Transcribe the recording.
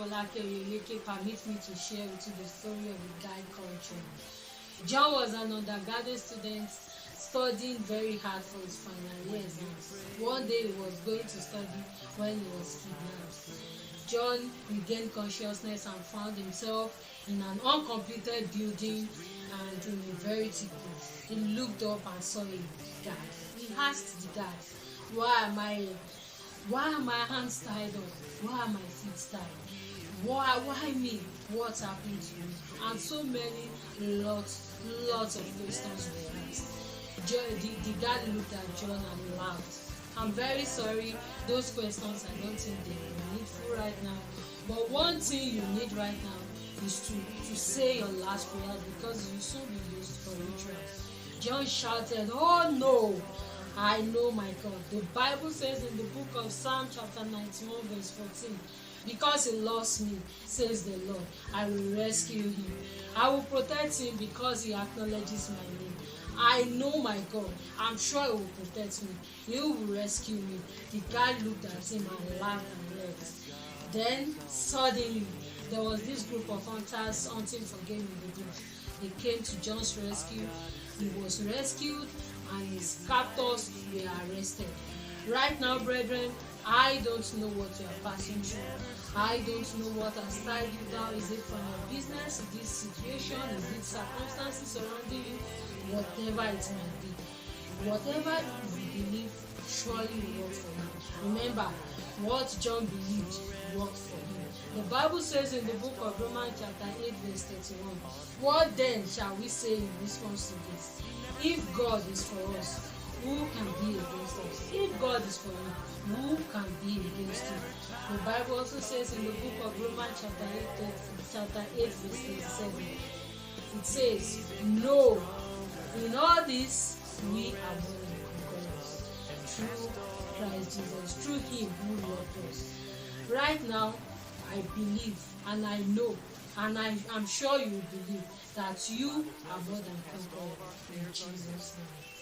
Folake Oyeleke permits me to share with you the story of a guy called John. John was an undergraduate student studying very hard for his final year exams. One day he was going to study when he was kidnapped. John regained consciousness and found himself in an uncompleted building and in a very thick bush. He looked up and saw a guard. He asked the guard, why am I here? Why are my hands tied up? Why are my feet tied? Why me? What happened to me? And so many lots of questions were asked. The guard looked at John and laughed. I'm very sorry, those questions I don't think they are needful right now. But one thing you need right now is to say your last prayer, because you soon be used for ritual. John shouted, oh no! I know my God. The Bible says in the book of Psalm chapter 91 verse 14, because he loves me, says the Lord, I will rescue him. I will protect him because he acknowledges my name. I know my God. I'm sure he will protect me. He will rescue me. The guy looked at him and laughed and left. Then suddenly there was this group of hunters hunting for game in the bush. They came to John's rescue. He was rescued and his captors were arrested. Right now, brethren, I don't know what you are passing through. I don't know what has tied you down. Is it from your business? Is this situation? Is it circumstances surrounding you? Whatever it might be. Whatever you believe surely will work for you. Remember, what John believed worked for him. The Bible says in the book of Romans chapter 8 verse 31, what then shall we say in response to this? If God is for us, who can be against us? If God is for you, who can be against you? The Bible also says in the book of Romans chapter 8 verse 37, it says, no, in all this we are more than conquerors through Christ Jesus, through him who loved us. Right now, I believe and I know and I'm sure you believe that you are more than conquerors in Jesus' name.